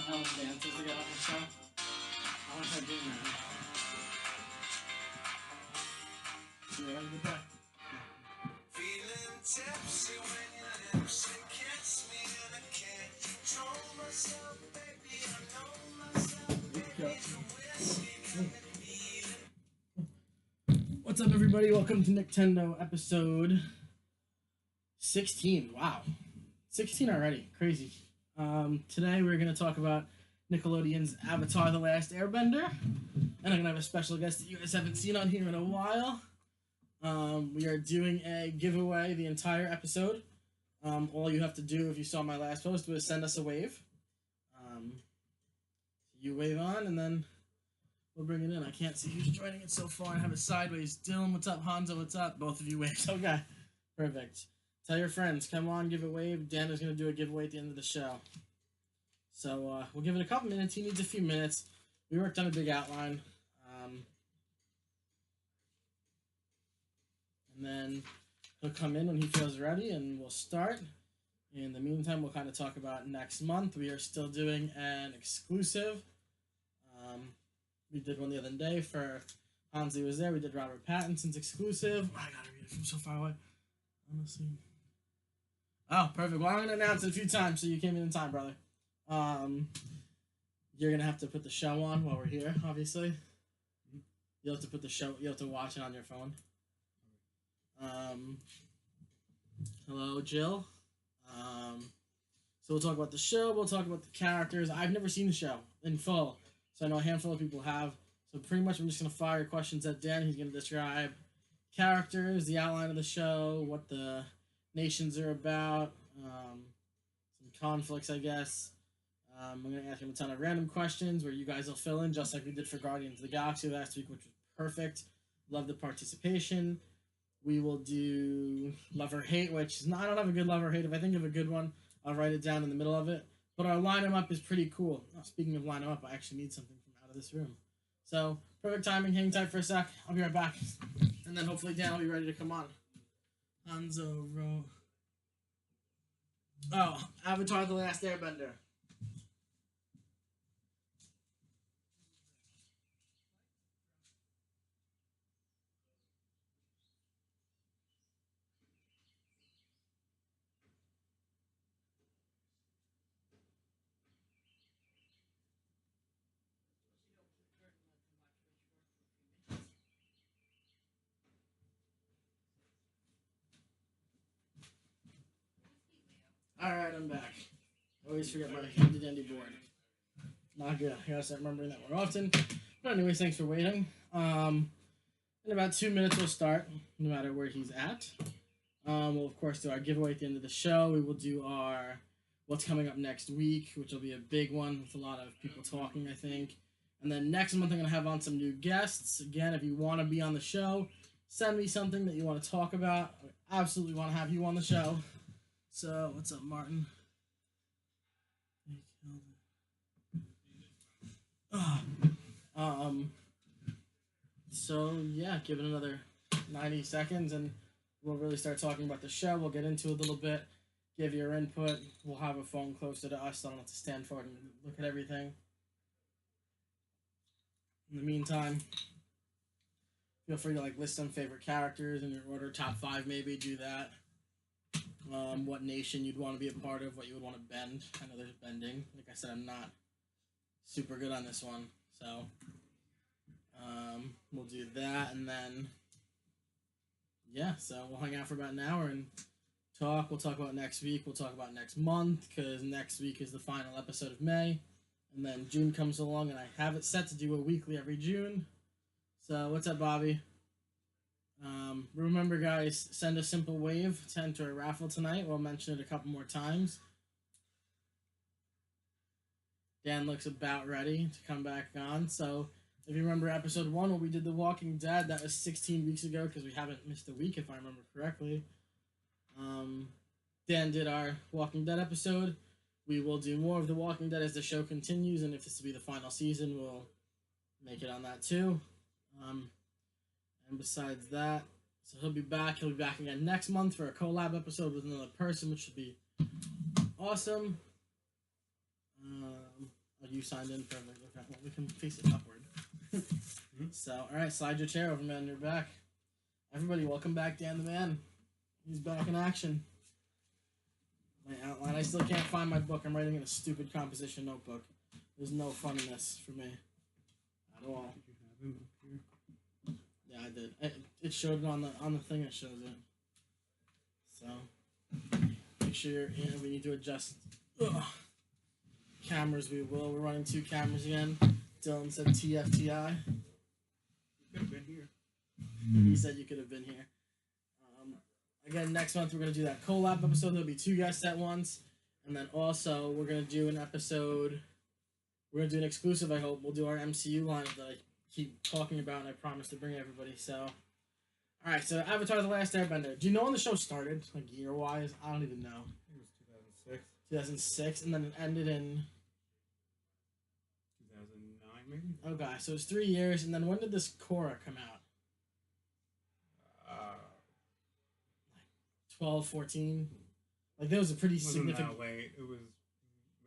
how much dances to get on the show. I want to start doing that. You ready to back? Feeling tipsy when you're lips and kiss me and I can't control myself, baby. I know myself, baby. What's up, everybody? Welcome to Nicktendo episode 16. Wow, 16 already. Crazy. Today we're going to talk about Nickelodeon's Avatar The Last Airbender. And I'm going to have a special guest that you guys haven't seen on here in a while. We are doing a giveaway the entire episode. All you have to do, if you saw my last post, was send us a wave. You wave on, and then we'll bring it in. I can't see who's joining it so far. I have it sideways. Dylan, what's up? Hanzo, what's up? Both of you waves. Okay, perfect. Tell your friends. Come on, give a wave. Dan is going to do a giveaway at the end of the show. So we'll give it a couple minutes. He needs a few minutes. We worked on a big outline. And then he'll come in when he feels ready, and we'll start. In the meantime, we'll kind of talk about next month. We are still doing an exclusive. We did one the other day for Hansi was there. We did Robert Pattinson's exclusive. I gotta read it from so far away. Honestly. Oh, perfect. Well, I'm gonna announce it a few times, so you came in time, brother. You're gonna have to put the show on while we're here. Obviously, you'll have to put the show. You have to watch it on your phone. Hello, Jill. So we'll talk about the show. We'll talk about the characters. I've never seen the show in full, so I know a handful of people have. So pretty much, I'm just gonna fire questions at Dan. He's gonna describe characters, the outline of the show, what the nations are about, some conflicts, I guess. I'm gonna ask him a ton of random questions where you guys will fill in, just like we did for Guardians of the Galaxy last week, which was perfect. Love the participation. We will do love or hate, which is not, I don't have a good love or hate. If I think of a good one, I'll write it down in the middle of it. But our line 'em up is pretty cool. Oh, speaking of line 'em up, I actually need something from out of this room. So, perfect timing. Hang tight for a sec. I'll be right back. And then hopefully Dan will be ready to come on. Hanzo. Oh, Avatar The Last Airbender. Alright, I'm back. I always forget my handy dandy board. Not good. I gotta start remembering that more often. But anyways, thanks for waiting. In about 2 minutes we'll start, no matter where he's at. We'll of course do our giveaway at the end of the show. We will do our what's coming up next week, which will be a big one with a lot of people talking, I think. And then next month I'm gonna have on some new guests. Again, if you want to be on the show, send me something that you want to talk about. I absolutely want to have you on the show. So, what's up, Martin? So, yeah, give it another 90 seconds and we'll really start talking about the show. We'll get into it a little bit, give your input. We'll have a phone closer to us so I don't have to stand forward and look at everything. In the meantime, feel free to list some favorite characters in your order, top 5 maybe, do that. What nation you'd want to be a part of, what you would want to bend. I know there's bending. Like I said, I'm not super good on this one, so we'll do that, and then yeah, so we'll hang out for about an hour and talk. We'll talk about next week. We'll talk about next month, because next week is the final episode of May, and then June comes along, and I have it set to do a weekly every June. So what's up, Bobby? Remember, guys, send a simple wave to enter a raffle tonight. We'll mention it a couple more times. Dan looks about ready to come back on. So, if you remember episode 1 where we did The Walking Dead, that was 16 weeks ago because we haven't missed a week, if I remember correctly. Dan did our Walking Dead episode. We will do more of The Walking Dead as the show continues, and if this will be the final season, we'll make it on that too. And besides that, so he'll be back. He'll be back again next month for a collab episode with another person, which should be awesome. Oh, you signed in for okay. Well, we can face it upward. So, all right, slide your chair over, man. You're back. Everybody, welcome back, Dan the Man. He's back in action. My outline. I still can't find my book. I'm writing in a stupid composition notebook. There's no fun in this for me at all. Yeah, I did. It showed it on the thing. It shows it. So make sure you're in. We need to adjust cameras. We will. We're running 2 cameras again. Dylan said TFTI. You could have been here. He said you could have been here. Again, next month we're going to do that collab episode. There'll be 2 guests at once. And then also we're going to do an episode. We're going to do an exclusive, I hope. We'll do our MCU lineup that I keep talking about, and I promise to bring everybody. So, alright, so Avatar The Last Airbender. Do you know when the show started? Like year-wise? I don't even know. It was 2006. 2006, and then it ended in... 2009, maybe? Okay, so it's 3 years, and then when did this Korra come out? 12, 14? Like, that was a pretty significant... Wasn't that late. It was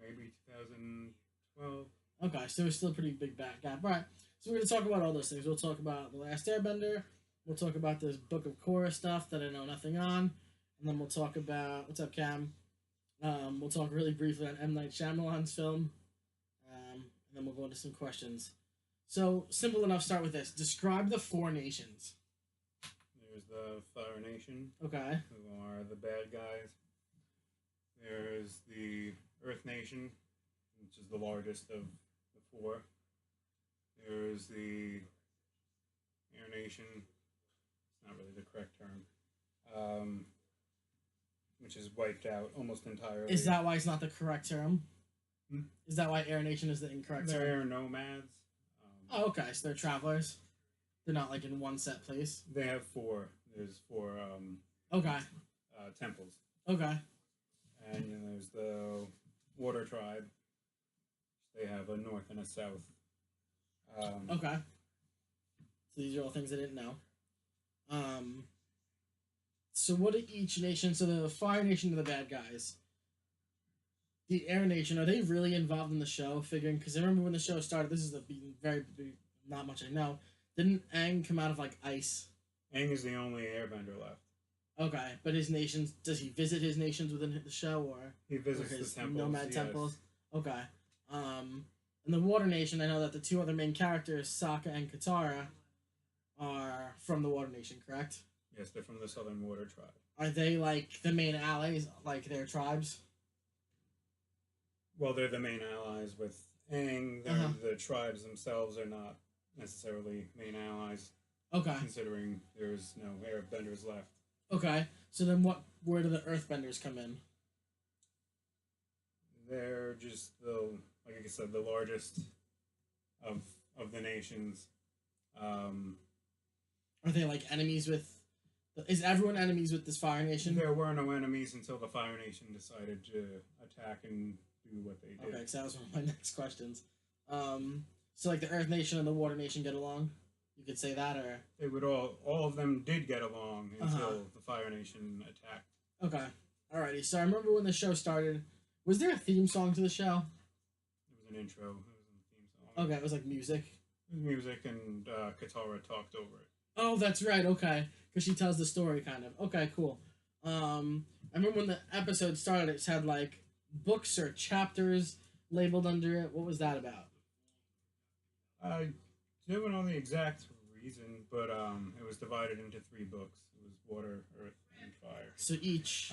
maybe 2012. Okay, so it's still a pretty big back gap. Alright, so we're going to talk about all those things. We'll talk about The Last Airbender. We'll talk about this Book of Korra stuff that I know nothing on. And then we'll talk about... What's up, Cam? We'll talk really briefly on M. Night Shyamalan's film. And then we'll go into some questions. So, simple enough, start with this. Describe the 4 nations. There's the Fire Nation. Okay. Who are the bad guys. There's the Earth Nation, which is the largest of the 4. There's the Air Nation. It's not really the correct term. Which is wiped out almost entirely. Is that why it's not the correct term? Hmm? Is that why Air Nation is the incorrect term? They're nomads. Oh, okay. So they're travelers. They're not like in one set place. They have 4. There's 4 okay. Temples. Okay. And then there's the Water Tribe. They have a north and a south. Okay. So these are all things I didn't know. So what are each nation? So the Fire Nation are the bad guys. The Air Nation, are they really involved in the show? Figuring, because I remember when the show started, this is the very not much I know. Didn't Aang come out of like ice? Aang is the only airbender left. Okay, but his nations, does he visit his nations within the show, or he visits his the temples, nomad temples? Okay. In the Water Nation, I know that the 2 other main characters, Sokka and Katara, are from the Water Nation, correct? Yes, they're from the Southern Water Tribe. Are they like the main allies, like their tribes? Well, they're the main allies with Aang. The tribes themselves are not necessarily main allies. Okay. Considering there's no airbenders left. Okay. So then where do the earthbenders come in? They're just like I said, the largest of the nations. Are they like enemies with... Is everyone enemies with this Fire Nation? There were no enemies until the Fire Nation decided to attack and do what they did. Okay, so that was one of my next questions. So like the Earth Nation and the Water Nation get along? You could say that, or... They would all of them did get along until the Fire Nation attacked. Okay. Alrighty, so I remember when the show started. Was there a theme song to the show? It was an intro. It was a theme song. Okay, it was like music? It was music, and Katara talked over it. Oh, that's right, okay. Because she tells the story, kind of. Okay, cool. I remember when the episode started, it had, like, books or chapters labeled under it. What was that about? I don't know the exact reason, but it was divided into 3 books. It was Water, Earth, and Fire. So each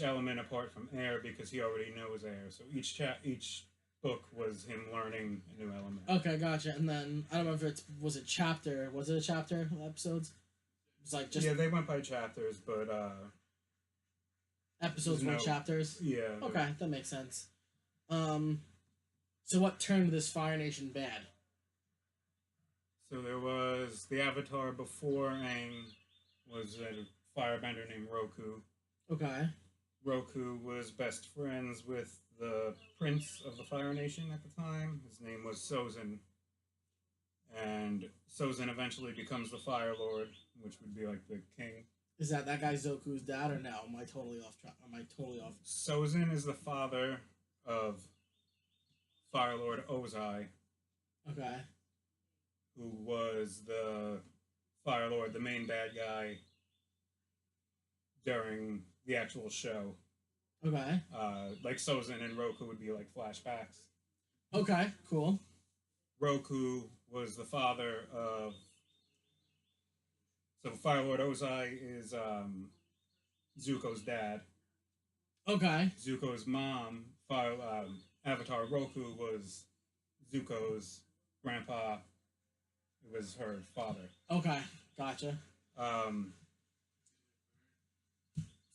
element apart from air, because he already knows air. So each book was him learning a new element. Okay, gotcha. And then I don't know if was it a chapter episodes? It was like just... Yeah, they went by chapters, but episodes were chapters? Yeah. Okay, that makes sense. So what turned this Fire Nation bad? So there was the Avatar before Aang was a firebender named Roku. Okay. Roku was best friends with the prince of the Fire Nation at the time. His name was Sozin. And Sozin eventually becomes the Fire Lord, which would be like the king. Is that guy Zoku's dad, or no? Am I totally off track? Sozin is the father of Fire Lord Ozai, Okay. who was the Fire Lord, the main bad guy during the actual show. Okay. Like Sozin and Roku would be like flashbacks. Okay. Cool. Roku was the father of. So Fire Lord Ozai is Zuko's dad. Okay. Zuko's mom, Avatar Roku, was Zuko's grandpa. It was her father. Okay. Gotcha.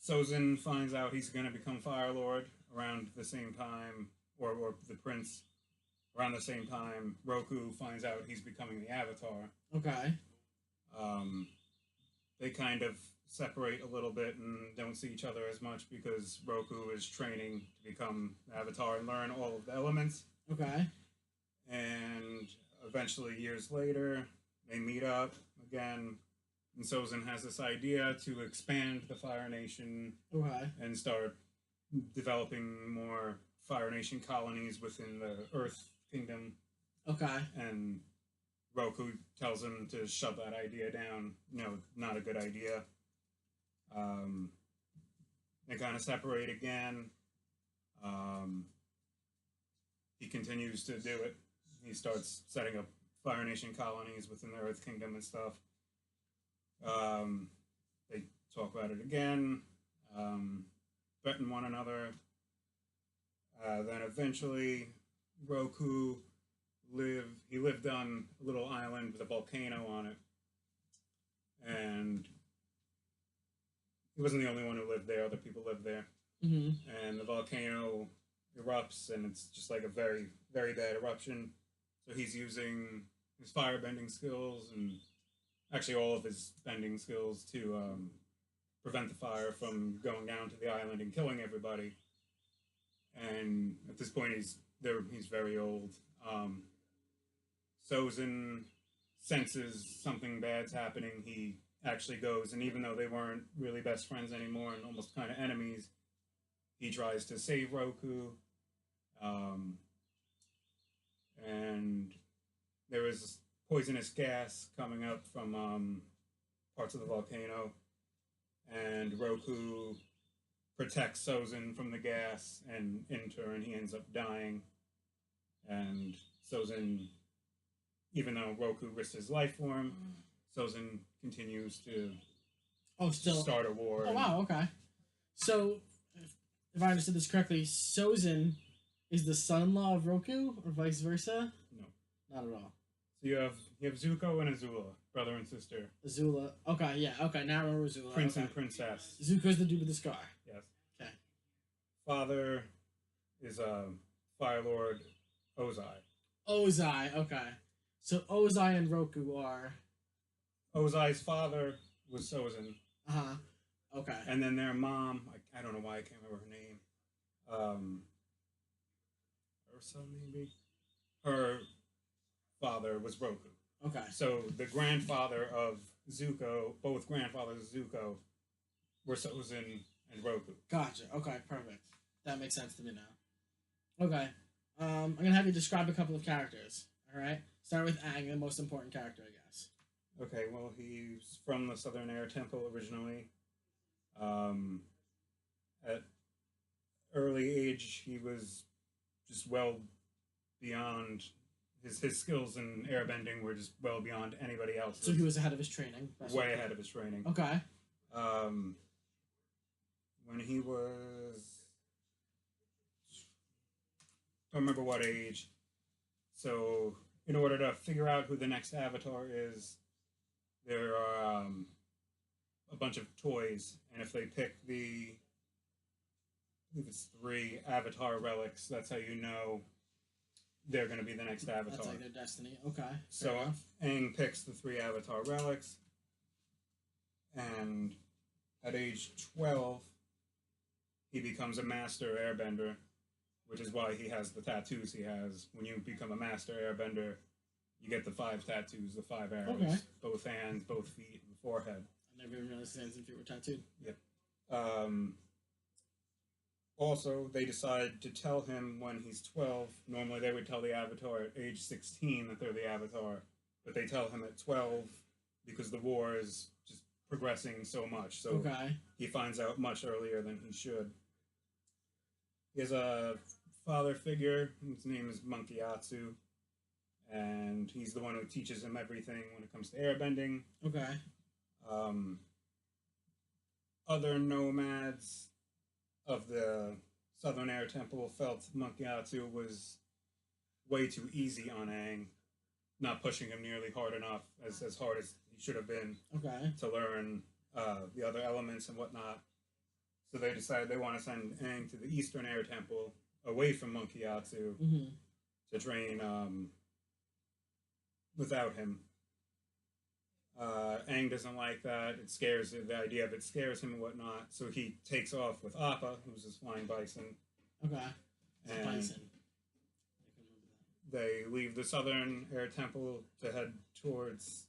Sozin finds out he's going to become Fire Lord around the same time, or the Prince around the same time. Roku finds out he's becoming the Avatar. Okay. They kind of separate a little bit and don't see each other as much because Roku is training to become Avatar and learn all of the elements. Okay. And eventually, years later, they meet up again. And Sozin has this idea to expand the Fire Nation and start developing more Fire Nation colonies within the Earth Kingdom. Okay. And Roku tells him to shove that idea down. No, not a good idea. They kind of separate again. He continues to do it. He starts setting up Fire Nation colonies within the Earth Kingdom and stuff. They talk about it again, threaten one another. Then eventually, Roku lived on a little island with a volcano on it, and he wasn't the only one who lived there. Other people lived there, and the volcano erupts, and it's just like a very, very bad eruption. So he's using his firebending skills and actually all of his bending skills to prevent the fire from going down to the island and killing everybody. And at this point, he's very old. Sozin senses something bad's happening. He actually goes, and even though they weren't really best friends anymore and almost kind of enemies, he tries to save Roku. And there is poisonous gas coming up from parts of the volcano, and Roku protects Sozin from the gas, and in turn he ends up dying. And Sozin, even though Roku risked his life for him, Sozin continues to start a war. Oh, wow, okay. So, if I understood this correctly, Sozin is the son-in-law of Roku, or vice versa? No. Not at all. So you have Zuko and Azula, brother and sister. Azula. Okay, yeah, okay, now I remember Azula. Prince and princess. Zuko's the dude with the scar. Yes. Okay. Father is Fire Lord Ozai. Ozai, okay. So Ozai and Roku are... Ozai's father was Sozin. Uh-huh. Okay. And then their mom, I don't know why I can't remember her name. Ursa, maybe? Her father was Roku. Okay. So the grandfather of Zuko, both grandfathers of Zuko, were Sozin and Roku. Gotcha. Okay, perfect. That makes sense to me now. Okay. I'm going to have you describe a couple of characters. All right? Start with Aang, the most important character, I guess. Okay, well, he's from the Southern Air Temple originally. At early age, he was just well beyond... His skills in airbending were just well beyond anybody else's. So he was ahead of his training. Way ahead of his training. Okay. When he was... don't remember what age. So, in order to figure out who the next Avatar is, there are a bunch of toys, and if they pick I believe it's 3 Avatar relics, that's how you know they're going to be the next Avatar. That's like their destiny. Okay. So Aang picks the 3 Avatar relics, and at age 12, he becomes a master airbender, which is why he has the tattoos he has. When you become a master airbender, you get the 5 tattoos, the 5 arrows. Okay. Both hands, both feet, and forehead. I never even realized his hands and feet were tattooed. Yep. Also, they decide to tell him when he's 12. Normally, they would tell the Avatar at age 16 that they're the Avatar, but they tell him at 12 because the war is just progressing so much. So Okay. he finds out much earlier than he should. He has a father figure. His name is Monkey Atsu, and he's the one who teaches him everything when it comes to airbending. Okay. Um, Other nomads of the Southern Air Temple felt Monkey Atsu was way too easy on Aang, not pushing him nearly hard enough, as hard as he should have been Okay. to learn the other elements and whatnot. So they decided they want to send Aang to the Eastern Air Temple, away from Monkey Atsu, Mm-hmm. to train without him. Aang doesn't like that. It scares the idea of it scares him and whatnot. So he takes off with Appa, who's his flying bison. Okay. It's a And bison. they leave the Southern Air Temple to head towards.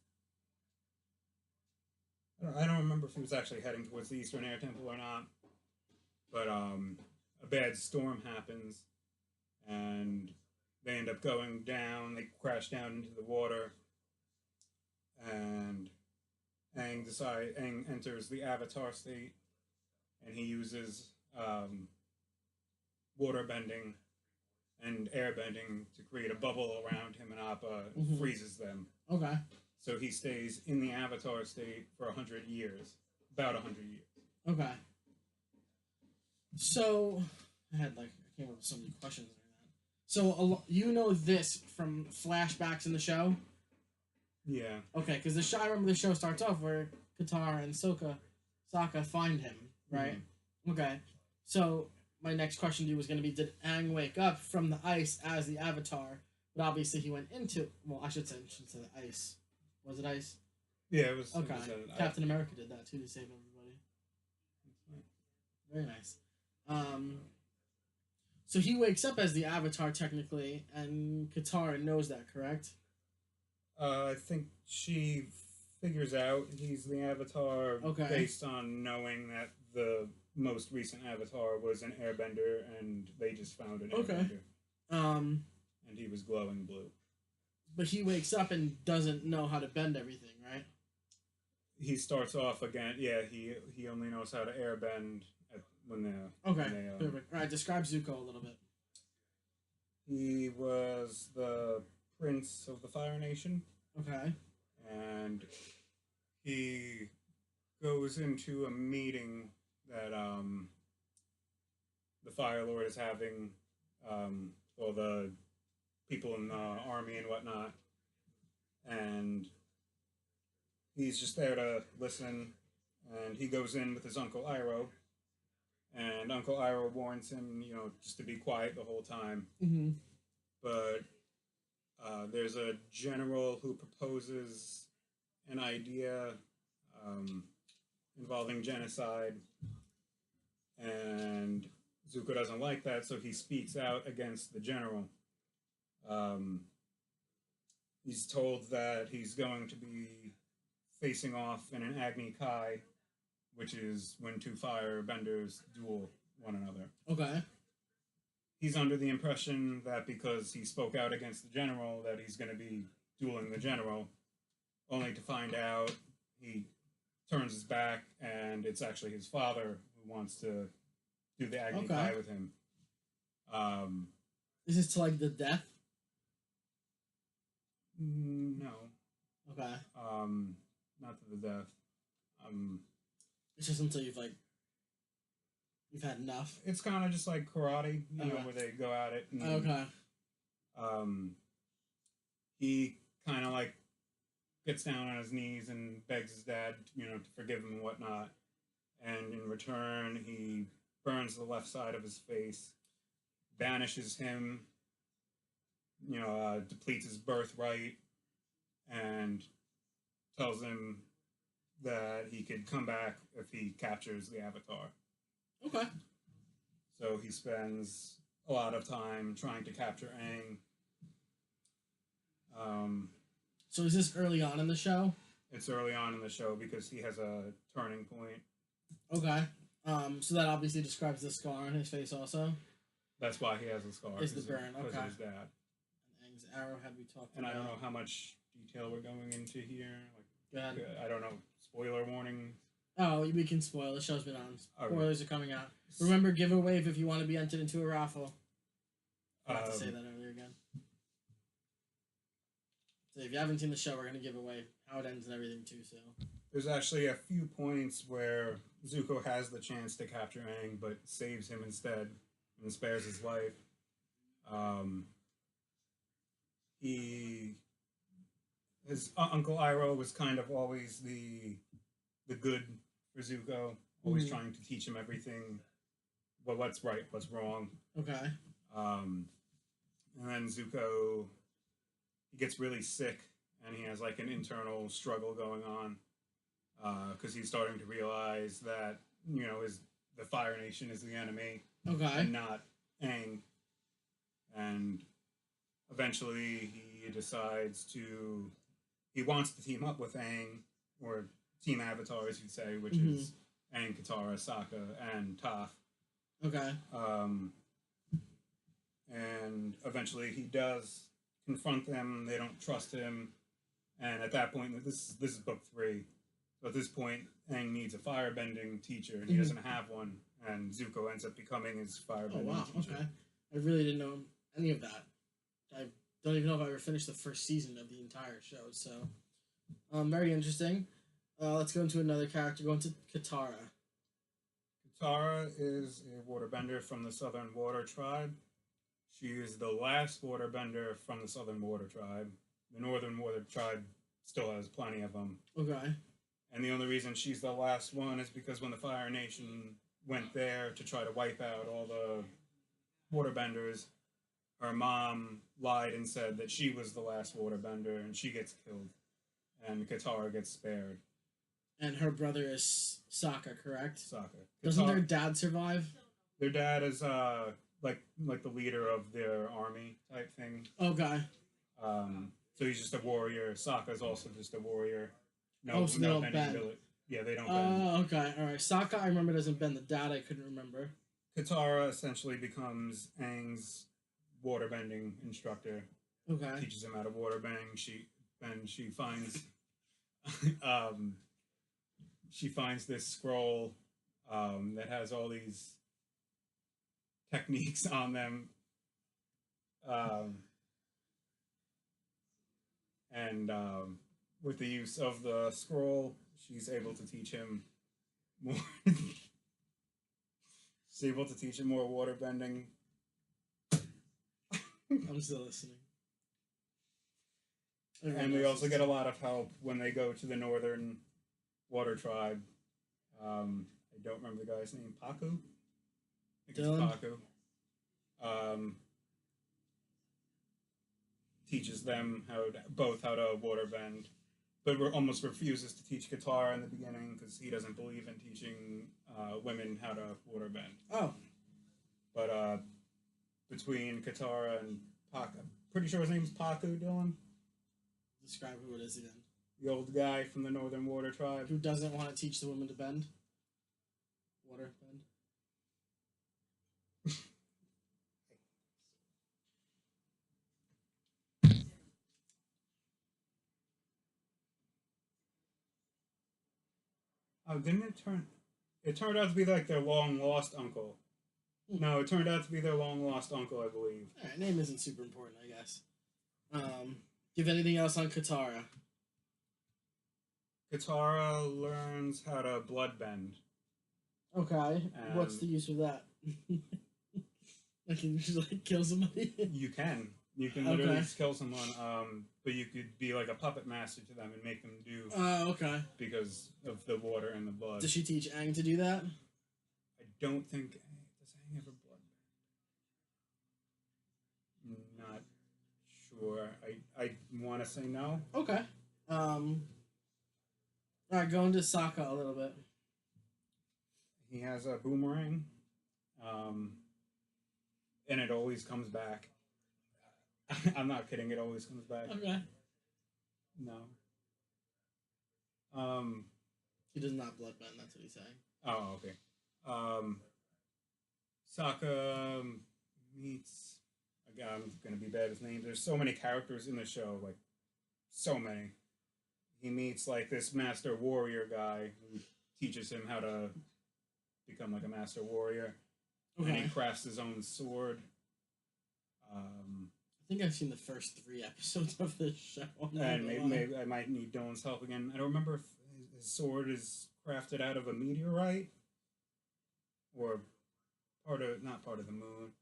I don't remember if he was actually heading towards the Eastern Air Temple or not. But a bad storm happens, and they end up going down. They crash down into the water, and Aang enters the Avatar state, and he uses water bending and air bending to create a bubble around him and Appa and Mhm. freezes them. Okay. So he stays in the Avatar state for 100 years, about 100 years. Okay. So I came up with so many questions like that. So you know this from flashbacks in the show? Yeah. Okay, because I remember the show starts off where Katara and Sokka find him, right? Mm-hmm. Okay. So my next question to you was going to be: did Aang wake up from the ice as the Avatar? But obviously he went into. Well, I should say the ice. Was it ice? Yeah, it was. Okay. It was Captain America did that too to save everybody. Very nice. So he wakes up as the Avatar technically, and Katara knows that, correct? I think she figures out he's the Avatar Okay. based on knowing that the most recent Avatar was an Airbender, and they just found an Okay. Airbender. And he was glowing blue. But he wakes up and doesn't know how to bend everything, right? He starts off again. Yeah, he only knows how to airbend when they. Okay. When they, Perfect. All right. Describe Zuko a little bit. He was the prince of the Fire Nation. Okay. And he goes into a meeting that the Fire Lord is having, all the people in the army and whatnot, and he's just there to listen. And he goes in with his Uncle Iroh, and Uncle Iroh warns him, just to be quiet the whole time. Mm-hmm. But there's a general who proposes an idea involving genocide, and Zuko doesn't like that, so he speaks out against the general. He's told that he's going to be facing off in an Agni Kai, which is when two firebenders duel one another. Okay. He's under the impression that because he spoke out against the general, that he's going to be dueling the general, only to find out he turns his back and it's actually his father who wants to do the Agni Kai with him. Is this to like the death? No. Okay. Not to the death. It's just until you've had enough. It's kind of just like karate, where they go at it. And, okay. He kind of gets down on his knees and begs his dad, to forgive him and whatnot. And in return, he burns the left side of his face, banishes him, depletes his birthright, and tells him that he could come back if he captures the Avatar. Okay. So he spends a lot of time trying to capture Aang. So is this early on in the show? It's early on in the show because he has a turning point. Okay. So that obviously describes the scar on his face also. That's why he has a scar. Is the burn, because okay. of his dad. And Aang's arrowhead we talked And about. I don't know how much detail we're going into here. Go ahead. I don't know. Spoiler warning. Oh, we can spoil. The show's been on. Spoilers Okay. are coming out. Remember, give a wave if you want to be entered into a raffle. I have to say that earlier again. So if you haven't seen the show, we're going to give away how it ends and everything too, so. There's actually a few points where Zuko has the chance to capture Aang, but saves him instead and spares his life. His Uncle Iroh was kind of always the good for Zuko, always trying to teach him everything, what's right, what's wrong. Okay. And then Zuko, he gets really sick, and he has like an internal struggle going on, because he's starting to realize that the Fire Nation is the enemy, and not Aang. And eventually, he wants to team up with Aang, or Team Avatar, as you'd say, which is Aang, Katara, Sokka, and Toph. Okay. And eventually he does confront them. They don't trust him, and at that point, this is book 3. So at this point, Aang needs a firebending teacher, and he doesn't have one. And Zuko ends up becoming his firebending teacher. Okay. I really didn't know any of that. I don't even know if I ever finished the first season of the entire show. So, very interesting. Let's go into another character. Go into Katara. Katara is a waterbender from the Southern Water Tribe. She is the last waterbender from the Southern Water Tribe. The Northern Water Tribe still has plenty of them. Okay. And the only reason she's the last one is because when the Fire Nation went there to try to wipe out all the waterbenders, her mom lied and said that she was the last waterbender, and she gets killed. And Katara gets spared. And her brother is Sokka, correct? Sokka. Doesn't their dad survive? Their dad is like the leader of their army type thing. Okay. So he's just a warrior. Sokka's also just a warrior. No, so they don't bend. Yeah, they don't bend. Oh, okay. All right. Sokka, I remember, doesn't bend. The dad, I couldn't remember. Katara essentially becomes Aang's waterbending instructor. Okay. Teaches him how to waterbend. She finds she finds this scroll that has all these techniques on them. And with the use of the scroll, she's able to teach him more. She's able to teach him more waterbending. I'm still listening. And they also get a lot of help when they go to the Northern Water Tribe. I don't remember the guy's name. Paku? I think Dylan? it's Paku. Teaches them how to waterbend, but almost refuses to teach Katara in the beginning because he doesn't believe in teaching women how to waterbend. Oh. But between Katara and Paku, I'm pretty sure his name's Paku, Dylan. Describe who it is again. The old guy from the Northern Water Tribe. Who doesn't want to teach the women to bend? Water bend? Oh, didn't it turn... It turned out to be like their long-lost uncle. No, it turned out to be their long-lost uncle, I believe. Alright, name isn't super important, I guess. Give anything else on Katara? Katara learns how to bloodbend. Okay. What's the use of that? I can just like kill somebody? You can. You can literally just kill someone, but you could be like a puppet master to them and make them do... okay. Because of the water and the blood. Does she teach Aang to do that? I don't think... Does Aang ever bloodbend? Not sure. I want to say no. Okay. Alright, go into Sokka a little bit. He has a boomerang, and it always comes back. I'm not kidding, it always comes back. Okay. No. He does not bloodbend, that's what he's saying. Oh, okay. Um, Sokka meets a guy. I'm gonna be bad with names. There's so many characters in the show, like so many. He meets like this master warrior guy who teaches him how to become like a master warrior, and he crafts his own sword. I think I've seen the first 3 episodes of this show. And maybe I might need Dylan's help again. I don't remember if his sword is crafted out of a meteorite or not part of the moon.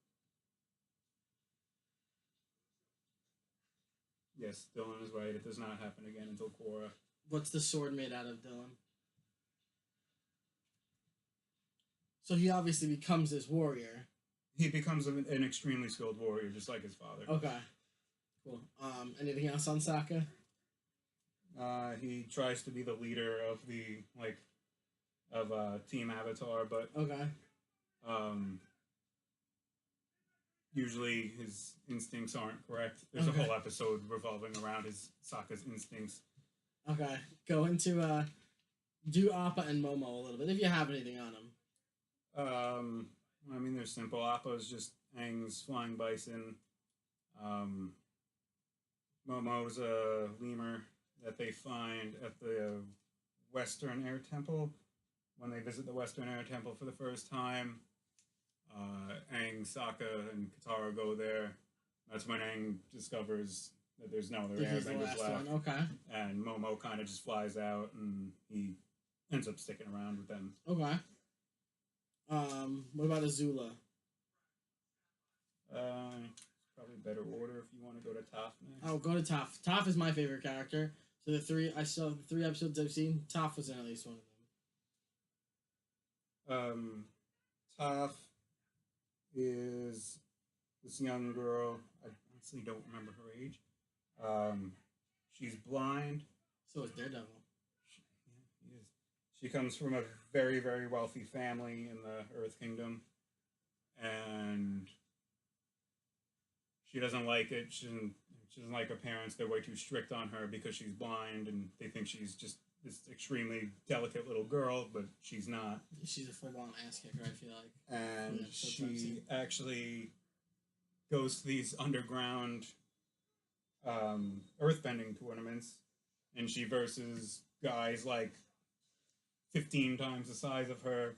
Yes, Dylan is right. It does not happen again until Korra. What's the sword made out of, Dylan? So he obviously becomes this warrior. He becomes an extremely skilled warrior, just like his father. Okay. Cool. Anything else on Sokka? He tries to be the leader of the Team Avatar, but okay. Usually his instincts aren't correct. There's a whole episode revolving around his Sokka's instincts. Okay, go into do Appa and Momo a little bit if you have anything on them. I mean, they're simple. Appa's just Aang's flying bison. Momo's a lemur that they find at the Western Air Temple when they visit the Western Air Temple for the first time. Aang, Sokka, and Katara go there. That's when Aang discovers that there's no other airbenders left. Okay. And Momo kind of just flies out, and he ends up sticking around with them. Okay. What about Azula? Probably better order if you want to go to Toph next. Oh, go to Toph. Toph is my favorite character. So the 3 episodes I've seen, Toph was in at least one of them. Toph is this young girl. I honestly don't remember her age. She's blind. So is Daredevil. He is. She comes from a very, very wealthy family in the Earth Kingdom, and she doesn't like it. She doesn't like her parents. They're way too strict on her because she's blind, and they think she's just this extremely delicate little girl, but she's not. She's a full-on ass kicker, I feel like. And she actually goes to these underground earthbending tournaments, and she versus guys like 15 times the size of her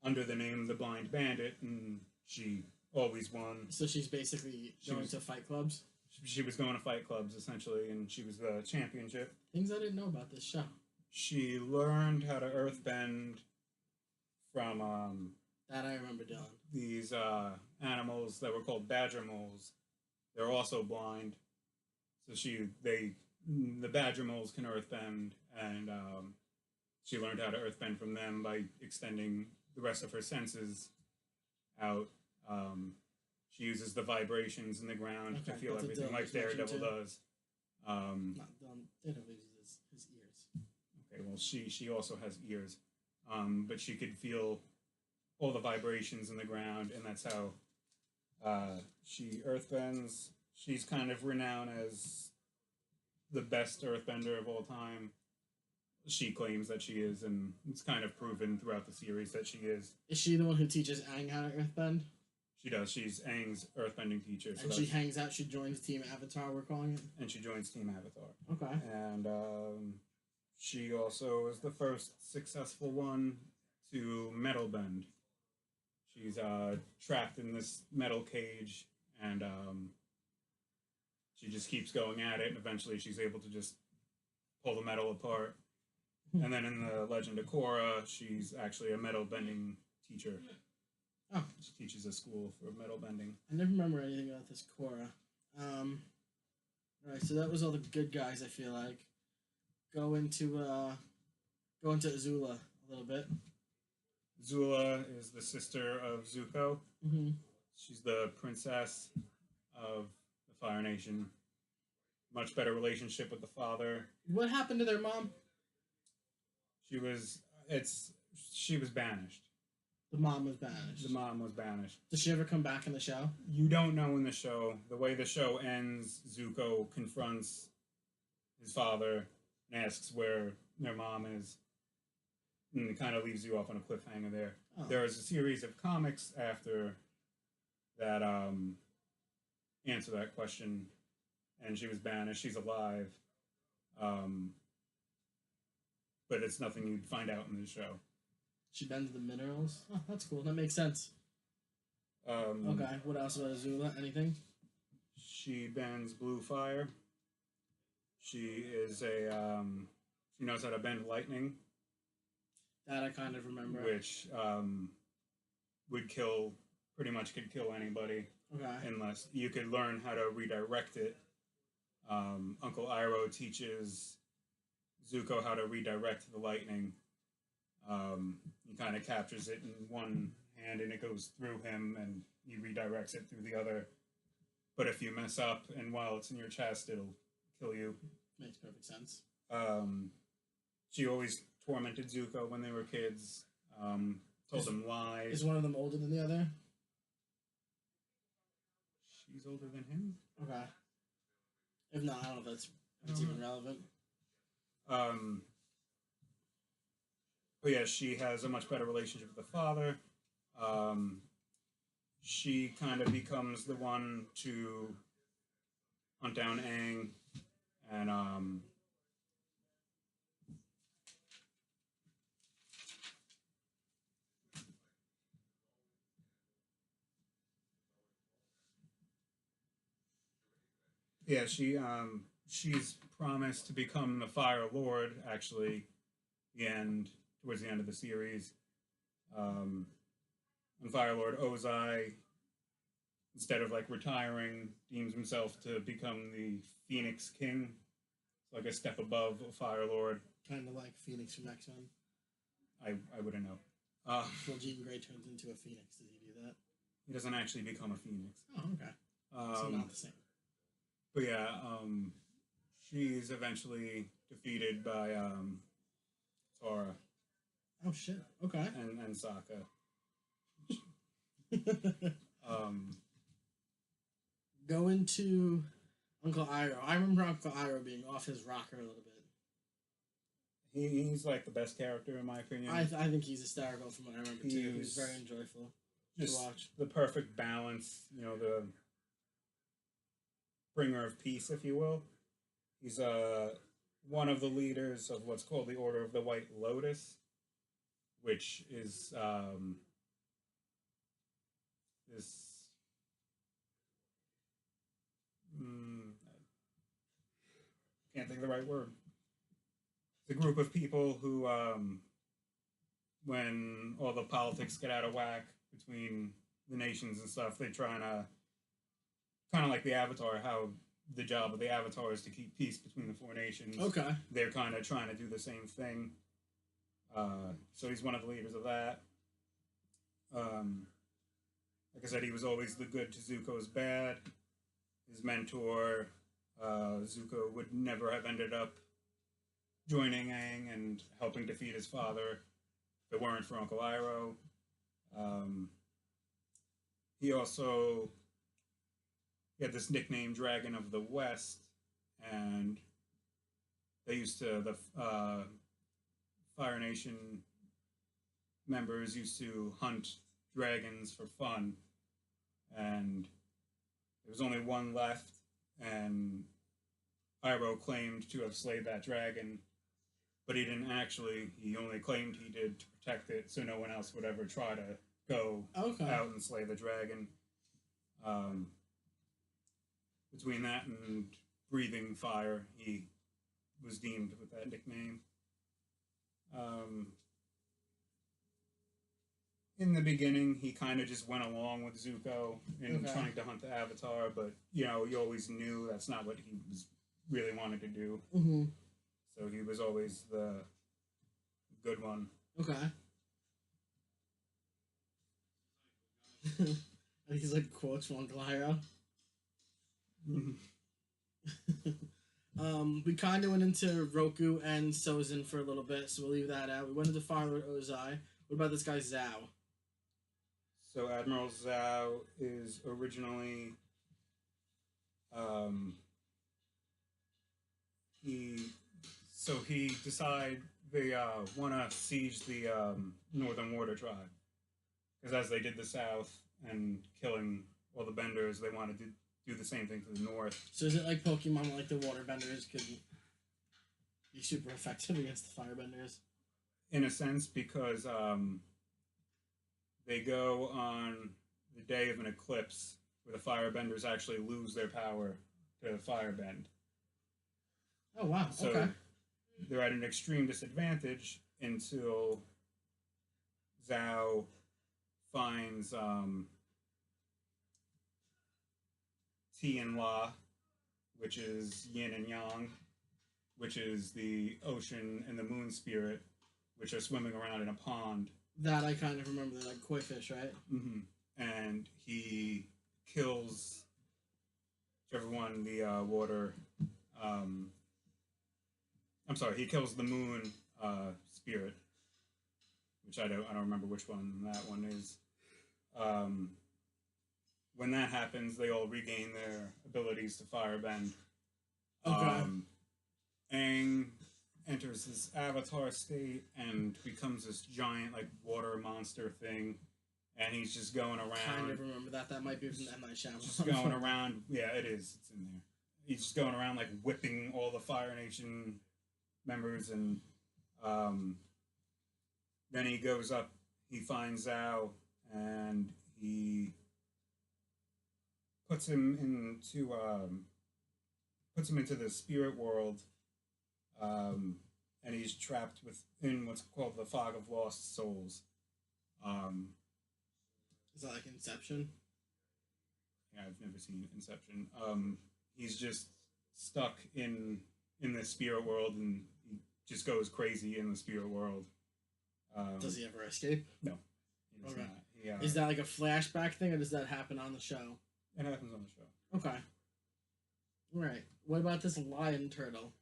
under the name The Blind Bandit, and she always won. So she's basically going to fight clubs? She was going to fight clubs, essentially, and she was the championship. Things I didn't know about this show. She learned how to earthbend from that I remember doing. These animals that were called badger moles. They're also blind, so the badger moles can earthbend, and she learned how to earthbend from them by extending the rest of her senses out. She uses the vibrations in the ground to feel everything, like Daredevil does. Not Daredevil uses his ears. Okay, well, she also has ears, but she could feel all the vibrations in the ground, and that's how she earthbends. She's kind of renowned as the best earthbender of all time. She claims that she is, and it's kind of proven throughout the series that she is. Is she the one who teaches Aang how to earthbend? She does. She's Aang's earthbending teacher. And she hangs out. She joins Team Avatar, we're calling it? And she joins Team Avatar. Okay. And she also is the first successful one to metal bend. She's trapped in this metal cage, and she just keeps going at it, and eventually she's able to just pull the metal apart. And then in the Legend of Korra, she's actually a metal bending teacher. Oh. She teaches a school for metal bending. I never remember anything about this Korra. Alright, so that was all the good guys, I feel like. Go into Azula a little bit. Azula is the sister of Zuko. Mm-hmm. She's the princess of the Fire Nation. Much better relationship with the father. What happened to their mom? She was banished. The mom was banished. The mom was banished. Does she ever come back in the show? You don't know in the show. The way the show ends, Zuko confronts his father and asks where their mom is. and it kind of leaves you off on a cliffhanger there. Oh. There is a series of comics after that answer that question, and she was banished. She's alive, but it's nothing you'd find out in the show. She bends the minerals. Oh, that's cool. That makes sense. Okay. What else about Azula? Anything? She bends blue fire. She is a she knows how to bend lightning. That I kind of remember. Which would kill, pretty much could kill anybody. Okay. Unless you could learn how to redirect it. Uncle Iroh teaches Zuko how to redirect the lightning. He kind of captures it in one hand and it goes through him and he redirects it through the other. But if you mess up and while it's in your chest, it'll kill you. Makes perfect sense. She always tormented Zuko when they were kids. Told him lies. Is one of them older than the other? She's older than him? Okay. If not, I don't know if that's even relevant. But yeah, she has a much better relationship with the father. She kind of becomes the one to hunt down Aang and yeah, she's promised to become the Fire Lord, actually, towards the end of the series. And Fire Lord Ozai, instead of like retiring, deems himself to become the Phoenix King. It's like a step above a Fire Lord. Kind of like Phoenix from X-Men. I wouldn't know. Well, Jean Grey turns into a Phoenix. Does he do that? He doesn't actually become a Phoenix. Oh, okay. So not the same. But yeah, she's eventually defeated by Tara. Oh shit! Okay. And Sokka. Go into Uncle Iroh. I remember Uncle Iroh being off his rocker a little bit. He's like the best character in my opinion. I think he's hysterical from what I remember too. He was very enjoyable to watch. The perfect balance, the bringer of peace, if you will. He's one of the leaders of what's called the Order of the White Lotus, which is this. Can't think of the right word. It's a group of people who, when all the politics get out of whack between the nations and stuff, they try to, kind of like the Avatar, how the job of the Avatar is to keep peace between the four nations. Okay. They're kind of trying to do the same thing. So he's one of the leaders of that. Like I said, he was always the good to Zuko's bad. His mentor, Zuko, would never have ended up joining Aang and helping defeat his father if it weren't for Uncle Iroh. He had this nickname, Dragon of the West, and they used to, the Fire Nation members used to hunt dragons for fun, and there was only one left, and Iroh claimed to have slayed that dragon, but he didn't actually. He only claimed he did to protect it, so no one else would ever try to go out and slay the dragon. Between that and breathing fire, he was deemed with that nickname. In the beginning, he kind of just went along with Zuko in trying to hunt the Avatar, but, you always knew that's not what he really wanted to do. Mm-hmm. So he was always the good one. Okay. I think he's like quotes from Uncle Iroh. We kind of went into Roku and Sozin for a little bit, so we'll leave that out. We went into Fire Lord Ozai. What about this guy Zhao? So Admiral Zhao is originally he decided they want to siege the Northern Water Tribe because as they did the South and killing all the Benders, they wanted to do the same thing to the North. So is it like Pokemon, like the Water Benders could be super effective against the Firebenders? In a sense, because they go on the day of an eclipse where the Firebenders actually lose their power to Firebend. Oh, wow. So okay. they're at an extreme disadvantage until Zhao finds Ti and La, which is yin and yang, which is the ocean and the moon spirit, which are swimming around in a pond. That I kind of remember, like koi fish, right? Mm-hmm. And he kills whichever one the water. I'm sorry, he kills the moon spirit, which I don't remember which one that one is. When that happens, they all regain their abilities to firebend. Okay. Aang enters this avatar state and becomes this giant like water monster thing, and he's just going around. Kind of remember that. That might be from M. Night Shyamalan. Just going around. Yeah, it is. It's in there. He's just going around like whipping all the Fire Nation members, and then he goes up. He finds Zhao, and he puts him into the spirit world. And he's trapped within what's called the Fog of Lost Souls. Is that like Inception? Yeah, I've never seen Inception. He's just stuck in the spirit world, and he just goes crazy in the spirit world. Does he ever escape? No, he does not. Is that like a flashback thing, or does that happen on the show? It happens on the show. Okay. Right. What about this lion turtle?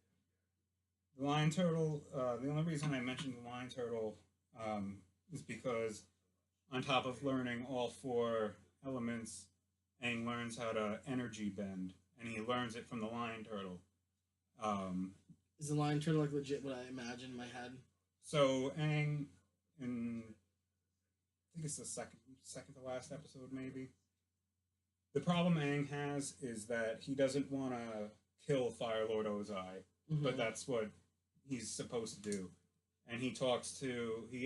The lion turtle, the only reason I mentioned the lion turtle is because on top of learning all 4 elements, Aang learns how to energy bend, and he learns it from the lion turtle. Is the lion turtle like legit what I imagine in my head? So Aang, I think it's the second to last episode maybe, the problem Aang has is that he doesn't want to kill Fire Lord Ozai, but that's what he's supposed to do. And he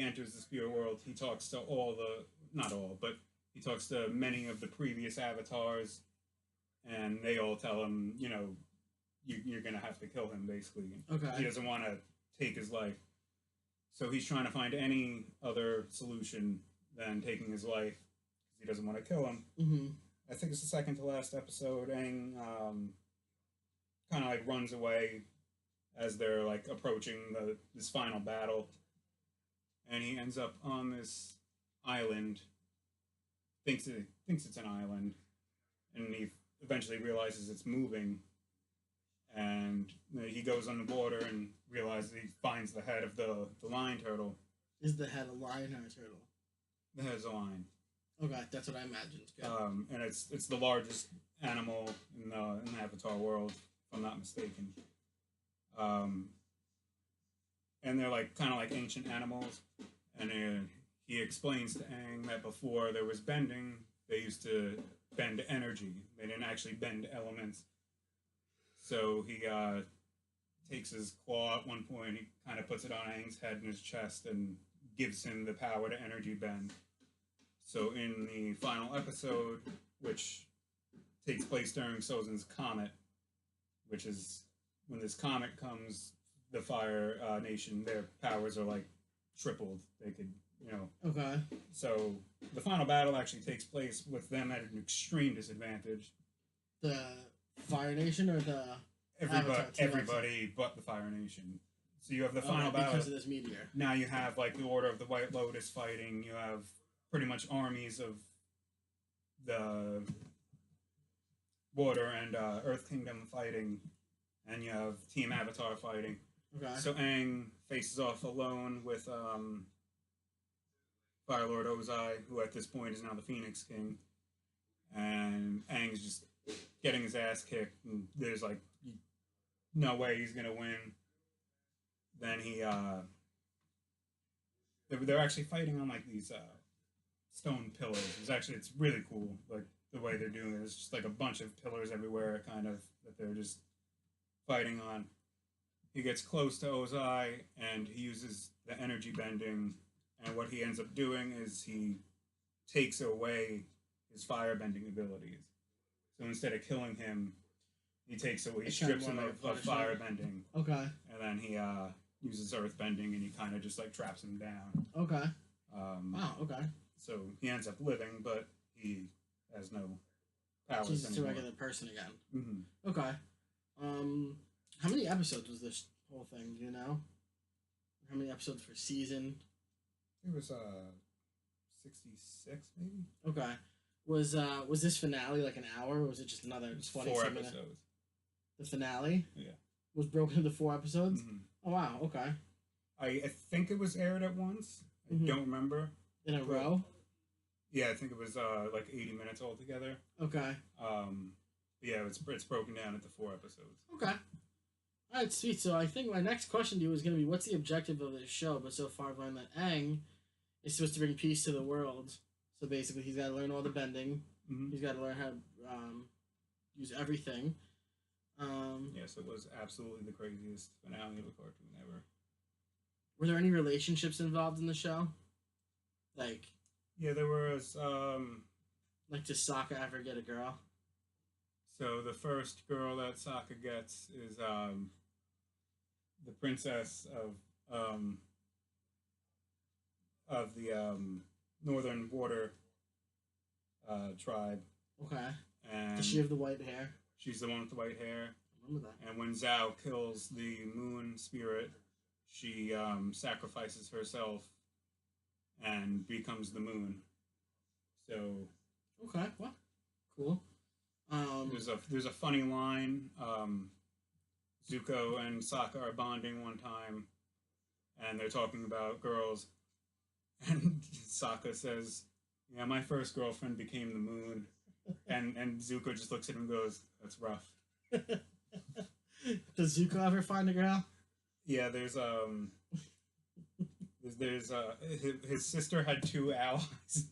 enters the spirit world, he talks to not all, but he talks to many of the previous avatars, and they all tell him, you're going to have to kill him, basically. Okay. He doesn't want to take his life. So he's trying to find any other solution than taking his life, because he doesn't want to kill him. Mm-hmm. I think it's the second to last episode. Aang kind of like runs away as they're like approaching this final battle, and he ends up on this island. Thinks it's an island, and he eventually realizes it's moving. And he goes on the border and realizes he finds the head of the lion turtle. Is the head a lion or a turtle? The head's a lion. Okay, that's what I imagined. Good. And it's the largest animal in the Avatar world, if I'm not mistaken. And they're like kind of like ancient animals. And he explains to Aang that before there was bending, they used to bend energy. They didn't actually bend elements. So he takes his claw at one point. He kind of puts it on Aang's head and his chest and gives him the power to energy bend. So in the final episode, which takes place during Sozin's comet, which is when this comet comes, the Fire Nation, their powers are like tripled. They could, Okay. So the final battle actually takes place with them at an extreme disadvantage. The Fire Nation or the everybody but the Fire Nation. So you have the final battle because of this meteor. Now you have like the Order of the White Lotus fighting. You have pretty much armies of the Water and Earth Kingdom fighting, and you have Team Avatar fighting. Okay. So Aang faces off alone with Fire Lord Ozai, who at this point is now the Phoenix King, and Aang's just getting his ass kicked, and there's like no way he's gonna win. Then he they're actually fighting on like these stone pillars. It's really cool. Like the way they're doing it. It's just like a bunch of pillars everywhere, kind of that they're just fighting on. He gets close to Ozai and he uses the energy bending. And what he ends up doing is he takes away his fire bending abilities. So instead of killing him, he strips him of fire bending. Okay. And then he uses earth bending and he kind of just like traps him down. Okay. Wow, okay. So he ends up living, but he has no powers He's anymore. a regular person again. Mm-hmm. Okay. How many episodes was this whole thing? Do you know? How many episodes per season? It was 66 maybe. Okay. Was this finale like an hour, or was it just another 20 4 minutes? episodes? The finale? Yeah. Was broken into 4 episodes? Mm-hmm. Oh wow, okay. I think it was aired at once. I don't remember. In a row? Yeah, I think it was like 80 minutes altogether. Okay. Yeah, it's broken down into 4 episodes. Okay. Alright, sweet. So I think my next question to you is going to be, what's the objective of this show? But so far I've learned that Aang is supposed to bring peace to the world. So basically he's got to learn all the bending. Mm-hmm. He's got to learn how to use everything. Yes, it was absolutely the craziest finale of a cartoon ever. Were there any relationships involved in the show? Like... Yeah, there was... Like, does Sokka ever get a girl? So the first girl that Sokka gets is the princess of the Northern Water tribe. Okay. And does she have the white hair? She's the one with the white hair. I remember that. And when Zhao kills the moon spirit, she sacrifices herself and becomes the moon. So okay, well, cool. There's a funny line. Zuko and Sokka are bonding one time, and they're talking about girls, and Sokka says, "Yeah, my first girlfriend became the moon," and Zuko just looks at him and goes, "That's rough." Does Zuko ever find a girl? Yeah, there's his sister had 2 allies.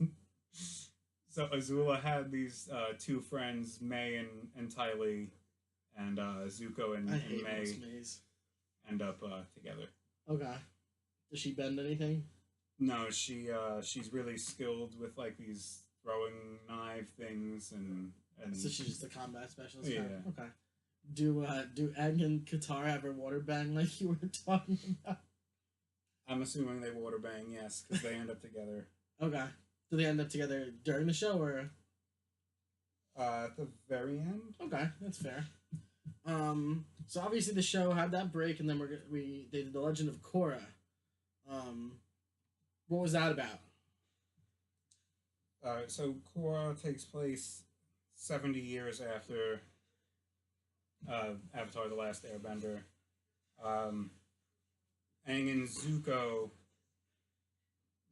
So Azula had these 2 friends, May and Ty Lee, and Zuko and May end up together. Okay. Does she bend anything? No, she's really skilled with like these throwing knife things and so she's just a combat specialist. Yeah. Okay. Do Aang and Katara ever water bang like you were talking about? I'm assuming they water bang, yes, because they end up together. Okay. Do they end up together during the show or? At the very end. Okay, that's fair. So obviously the show had that break, and then they did the Legend of Korra. What was that about? So Korra takes place 70 years after Avatar: The Last Airbender. Aang and Zuko,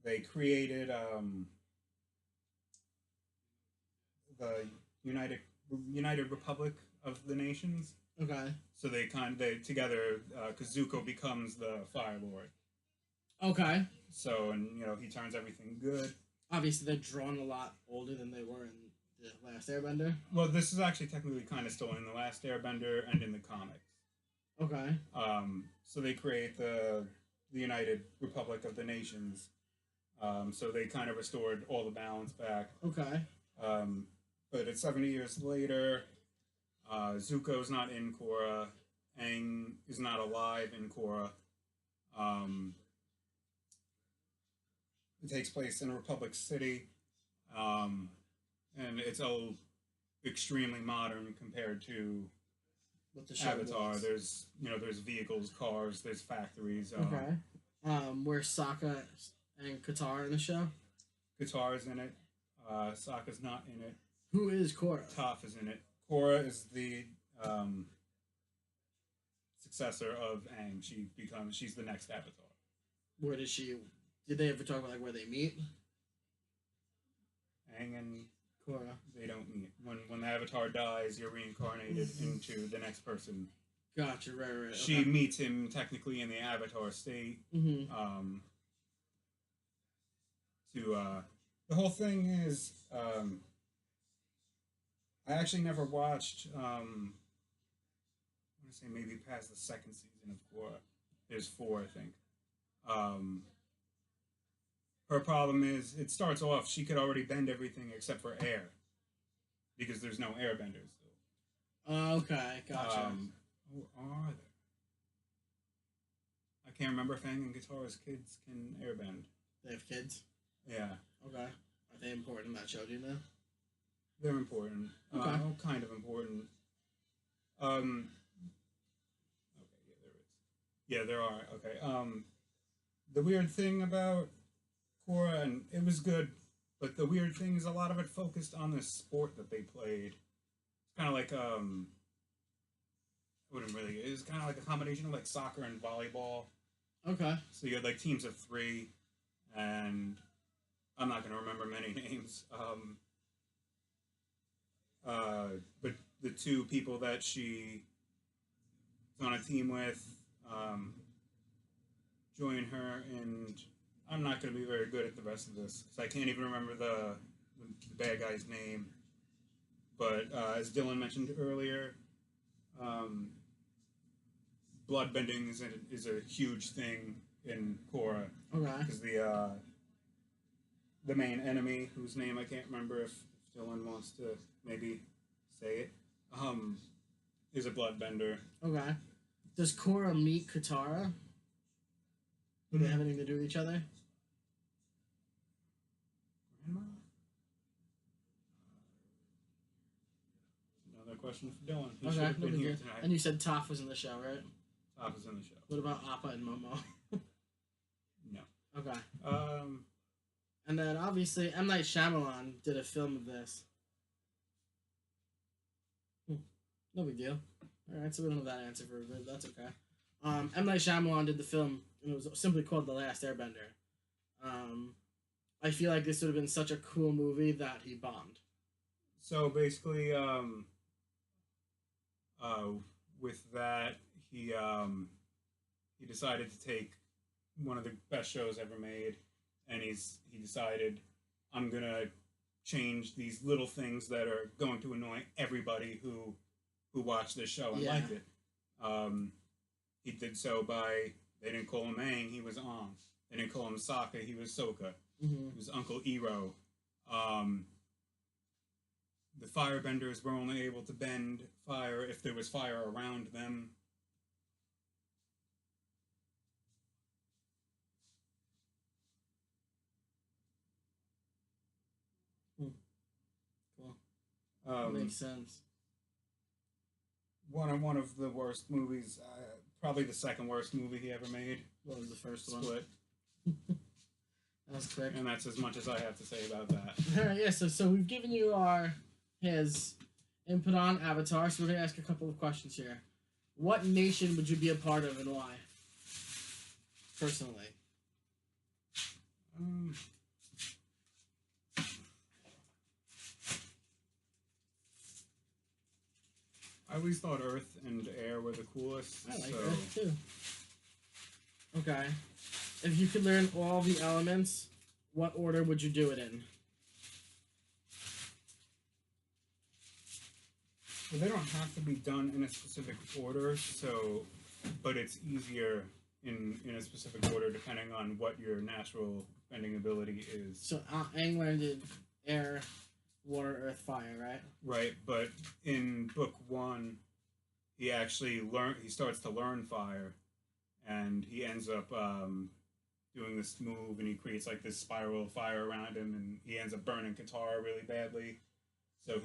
they created the United Republic of the Nations. Okay. So they together, because Zuko becomes the Fire Lord. Okay. So, and he turns everything good. Obviously, they're drawn a lot older than they were in The Last Airbender. Well, this is actually technically kind of still in The Last Airbender and in the comics. Okay. So they create the United Republic of the Nations. So they kind of restored all the balance back. Okay. But it's 70 years later. Zuko's not in Korra. Aang is not alive in Korra. It takes place in Republic City. And it's all extremely modern compared to what the show Avatar. was. There's vehicles, cars, there's factories. Okay. Where's Sokka and Katara in the show? Katara's in it. Sokka's not in it. Who is Korra? Toph is in it. Korra is the successor of Aang. She's the next Avatar. Where did she? Did they ever talk about like where they meet? Aang and Korra. They don't meet. When the Avatar dies, you're reincarnated into the next person. Gotcha. Right. She meets him technically in the Avatar state. Mm-hmm. to the whole thing is I actually never watched I want to say maybe past the second season of Korra. There's four, I think. Um, her problem is it starts off she could already bend everything except for air because there's no airbenders still. Okay, gotcha. Who are there? I can't remember if Aang and Katara's kids can airbend. They have kids? Yeah. Okay. Are they important in that show, do you know? They're important. Okay. Kind of important. Okay, yeah, there is. Yeah, there are. Okay. The weird thing about Korra, and it was good, but the weird thing is a lot of it focused on the sport that they played. It's kind of like wouldn't really. It was kind of like a combination of like soccer and volleyball. Okay. So you had like teams of three, and I'm not going to remember many names. But the two people that she was on a team with join her, and I'm not going to be very good at the rest of this because I can't even remember the bad guy's name. But as Dylan mentioned earlier, bloodbending is a huge thing in Korra. Okay. Because the main enemy, whose name I can't remember if Dylan wants to maybe say it, is a bloodbender. Okay. Does Korra meet Katara? Do they have anything to do with each other? Grandma? Another question for Dylan. He should have been here tonight. And you said Toph was in the show, right? Toph was in the show. What about Appa and Momo? No. Okay. And then obviously M. Night Shyamalan did a film of this. No big deal. Alright, so we don't have that answer for a bit. That's okay. M. Night Shyamalan did the film, and it was simply called The Last Airbender. I feel like this would have been such a cool movie that he bombed. So basically, with that, he decided to take one of the best shows ever made, and he decided, I'm gonna change these little things that are going to annoy everybody who watched this show and liked it. He did so by, they didn't call him Aang, he was Ong. They didn't call him Sokka, he was Sokka. Mm-hmm. He was Uncle Iroh. The firebenders were only able to bend fire if there was fire around them. Cool. Makes sense. One of the worst movies, probably the second worst movie he ever made. What was the first Split. one? That was quick. And that's as much as I have to say about that. Alright, yeah, so we've given you his input on Avatar, so we're going to ask a couple of questions here. What nation would you be a part of and why? Personally. I always thought Earth and Air were the coolest. I like Earth too. Okay. If you could learn all the elements, what order would you do it in? Well, they don't have to be done in a specific order, but it's easier in a specific order depending on what your natural bending ability is. So Aang learned air, water, earth, fire, right? Right, but in book 1, he starts to learn fire, and he ends up doing this move, and he creates like this spiral of fire around him, and he ends up burning Katara really badly. So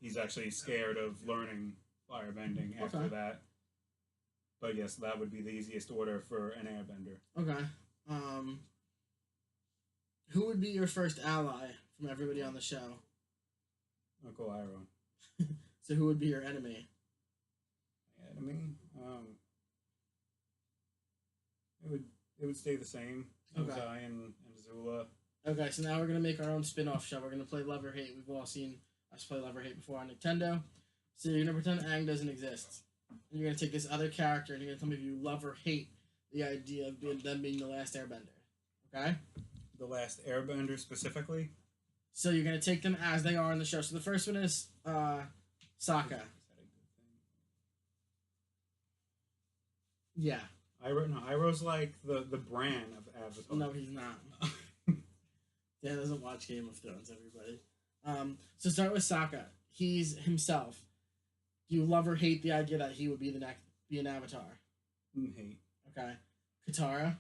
he's actually scared of learning firebending after that. But yes, that would be the easiest order for an airbender. Okay. Who would be your first ally from everybody on the show? Uncle Iroh. So who would be your enemy? Enemy? It would stay the same. Okay. Ozai and Zula. Okay, so now we're gonna make our own spin-off show. We're gonna play Love or Hate. We've all seen us play Love or Hate before on Nicktendo. So you're gonna pretend Aang doesn't exist. And you're gonna take this other character and you're gonna tell me if you love or hate the idea of them being the last airbender. Okay? The Last Airbender specifically. So you're gonna take them as they are in the show. So the first one is Sokka. Yeah. Iroh's like the brand of Avatar. No, he's not. Dan doesn't watch Game of Thrones, everybody. So start with Sokka. He's himself. Do you love or hate the idea that he would be an Avatar? Hate. Okay. Katara.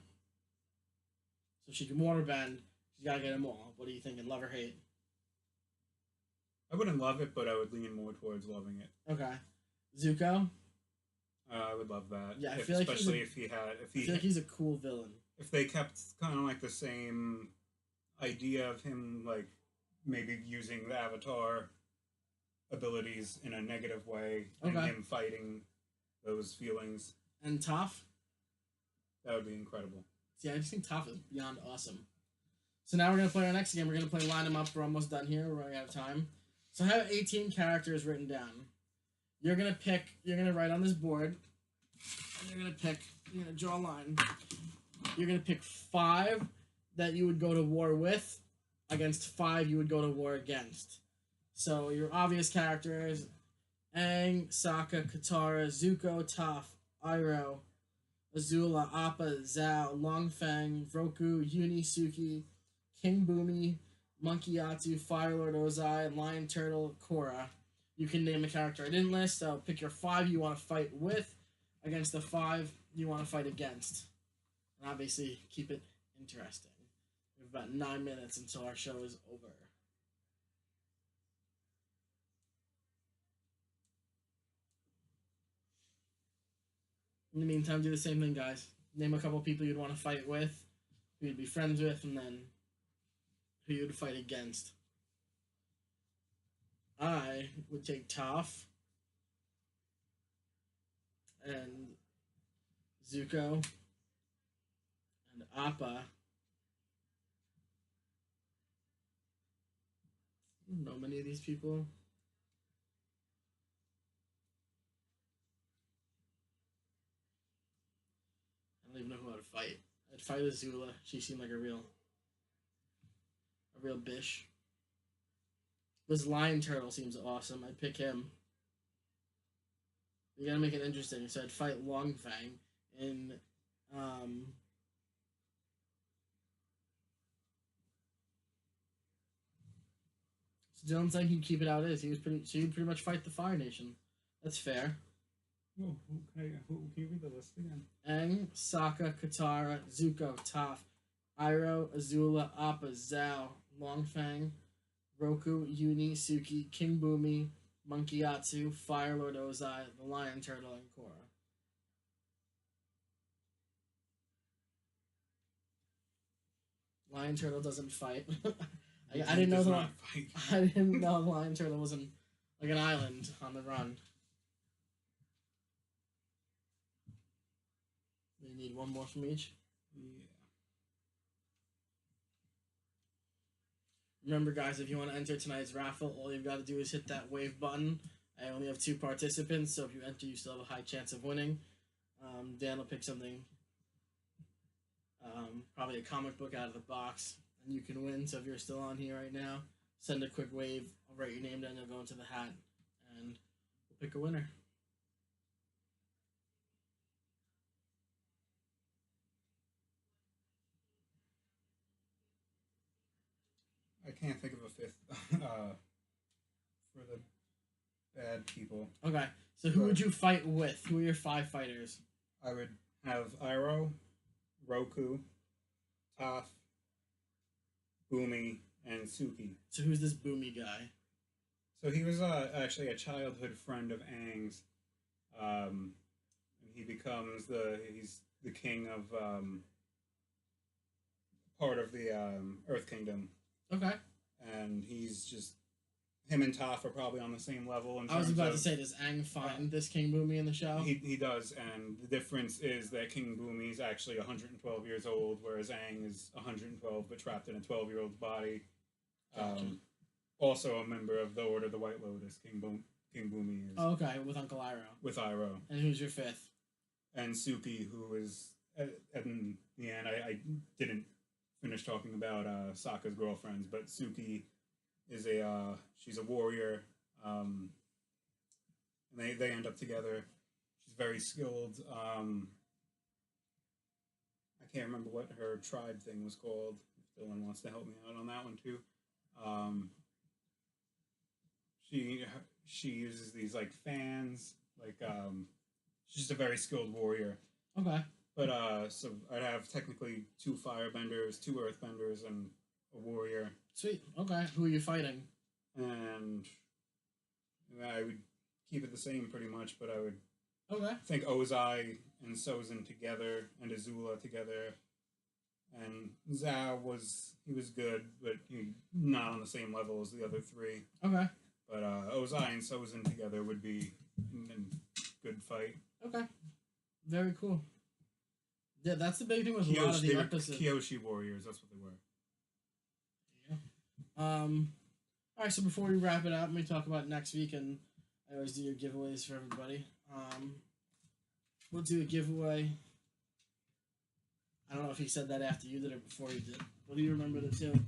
So she can waterbend. She's gotta get them all. What are you thinking? Love or hate? I wouldn't love it, but I would lean more towards loving it. Okay. Zuko. I would love that. Yeah, I feel like especially if he's a cool villain. If they kept kind of like the same idea of him, like maybe using the Avatar abilities in a negative way, and him fighting those feelings. And Toph? That would be incredible. See, I just think Toph is beyond awesome. So now we're going to play our next game. We're going to play Line 'em Up. We're almost done here. We're running out of time. So I have 18 characters written down. You're going to write on this board, and you're going to draw a line. You're going to pick 5 that you would go to war with against 5 you would go to war against. So your obvious characters: Aang, Sokka, Katara, Zuko, Toph, Iroh, Azula, Appa, Zhao, Longfang, Roku, Uni, Suki, King Boomy, Monkey Yatsu, Fire Lord Ozai, Lion Turtle, Korra. You can name a character I didn't list, so pick your 5 you want to fight with against the 5 you want to fight against. And obviously, keep it interesting. We have about 9 minutes until our show is over. In the meantime, do the same thing, guys. Name a couple people you'd want to fight with, who you'd be friends with, and then who you'd fight against. I would take Toph and Zuko and Appa. I don't know many of these people. I don't even know who I'd fight. I'd fight Azula. She seemed like a real bish. This Lion Turtle seems awesome. I'd pick him. You gotta make it interesting. So I'd fight Longfang in So Dylan's saying he'd keep it how it is. He'd pretty much fight the Fire Nation. That's fair. Oh, okay. Can you read the list again? Aang, Sokka, Katara, Zuko, Toph, Iroh, Azula, Appa, Zhao, Longfang, Roku, Uni, Suki, King Boomy, Monkey Yatsu, Fire Lord Ozai, the Lion Turtle, and Korra. Lion Turtle doesn't fight. I didn't know I didn't know the Lion Turtle was like an island on the run. We need one more from each. Yeah. Remember, guys, if you want to enter tonight's raffle, all you've got to do is hit that wave button. I only have 2 participants, so if you enter, you still have a high chance of winning. Dan will pick something, probably a comic book out of the box, and you can win. So if you're still on here right now, send a quick wave. I'll write your name down. You'll go into the hat, and we'll pick a winner. I can't think of a 5th for the bad people. Okay, so who would you fight with? Who are your 5 fighters? I would have Iroh, Roku, Toph, Boomy, and Suki. So who's this Boomy guy? So he was actually a childhood friend of Aang's. And he becomes he's the king of part of the Earth Kingdom. Okay. And he's just, him and Toph are probably on the same level. I was about to say, does Aang find this King Boomy in the show? He does, and the difference is that King Boomy is actually 112 years old, whereas Aang is 112 but trapped in a 12-year-old's body. Gotcha. Also a member of the Order of the White Lotus, King Boomy is. Oh, okay, with Uncle Iroh. With Iroh. And who's your 5th? And Suki, who is, in the end, I didn't finish talking about Sokka's girlfriends, but Suki is she's a warrior. And they end up together. She's very skilled. I can't remember what her tribe thing was called. If Dylan wants to help me out on that one too. She uses these like fans. She's just a very skilled warrior. Okay. But so I'd have technically 2 firebenders, 2 earthbenders, and a warrior. Sweet. Okay. Who are you fighting? And I would keep it the same pretty much, but I would think Ozai and Sozin together and Azula together. And Zhao was good, but not on the same level as the other 3. Okay. But Ozai and Sozin together would be a good fight. Okay. Very cool. Yeah, that's the big thing with a lot of the episodes. Kyoshi warriors, that's what they were. Yeah. Alright, so before we wrap it up, let me talk about next week, and I always do your giveaways for everybody. We'll do a giveaway. I don't know if he said that after you did or before you did. What do you remember to do?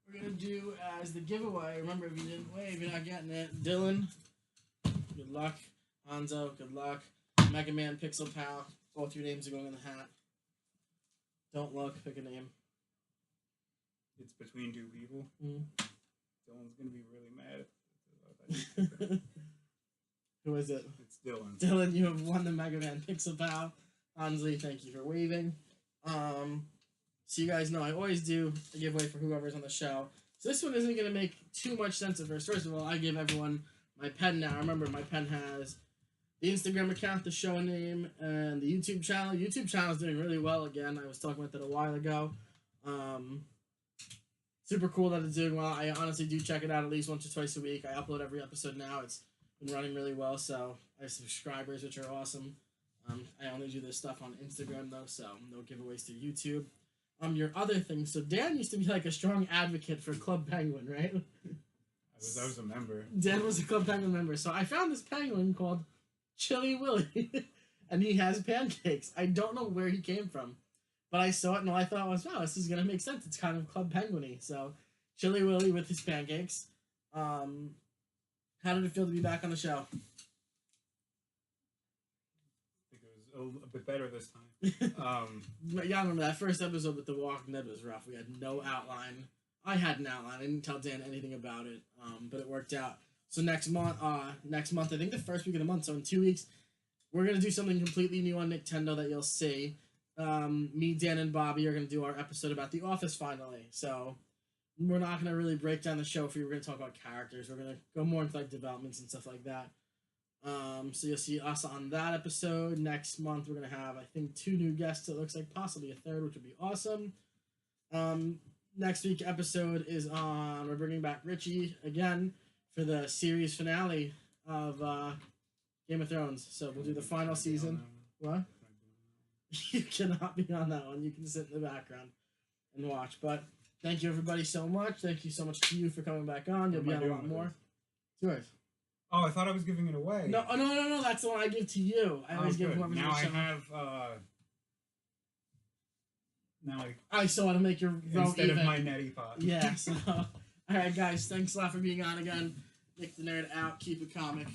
We're going to do as the giveaway. Remember, if you didn't wave, you're not getting it. Dylan, good luck. Hanzo, good luck. Mega Man, Pixel Pal, both your names are going in the hat. Don't look, pick a name. It's between 2 people. Mm-hmm. Dylan's going to be really mad. Who is it? It's Dylan. Dylan, you have won the Mega Man Pixel Pal. Hansley, thank you for waving. So you guys know I always do a giveaway for whoever's on the show. So this one isn't going to make too much sense at first. First of all, I give everyone my pen now. Remember, my pen has the Instagram account, the show name, and the YouTube channel. YouTube channel is doing really well again. I was talking about that a while ago. Super cool that it's doing well. I honestly do check it out at least once or twice a week. I upload every episode now. It's been running really well, so I have subscribers, which are awesome. I only do this stuff on Instagram, though, so no giveaways to YouTube. Your other thing, so Dan used to be like a strong advocate for Club Penguin, right? I was a member. Dan was a Club Penguin member, so I found this penguin called Chili Willy, and he has pancakes. I don't know where he came from, but I saw it, and all I thought was, wow, this is going to make sense. It's kind of Club Penguin-y, so Chili Willy with his pancakes. How did it feel to be back on the show? A bit better this time. Yeah, I remember that first episode with The Walking Dead was rough. We had no outline. I had an outline. I didn't tell Dan anything about it, but it worked out. So next month, I think the first week of the month, so in 2 weeks, we're going to do something completely new on Nicktendo that you'll see. Me, Dan, and Bobby are going to do our episode about The Office finally. So we're not going to really break down the show for you. We're going to talk about characters. We're going to go more into like developments and stuff like that. So you'll see us on that episode. Next month, we're going to have, I think, 2 new guests. It looks like possibly a 3rd, which would be awesome. Next week's episode is on, we're bringing back Richie again for the series finale of Game of Thrones. So we'll do the final season. What? You cannot be on that one. You can sit in the background and watch. But thank you, everybody, so much. Thank you so much to you for coming back on. You'll be on a lot more. It's yours. Oh, I thought I was giving it away. No, that's the one I give to you. I always give whoever's now on the show. I have, now I still want to make your vote instead even. of my neti pot. Yeah, so, alright guys, thanks a lot for being on again. Nick the Nerd out, keep it comic.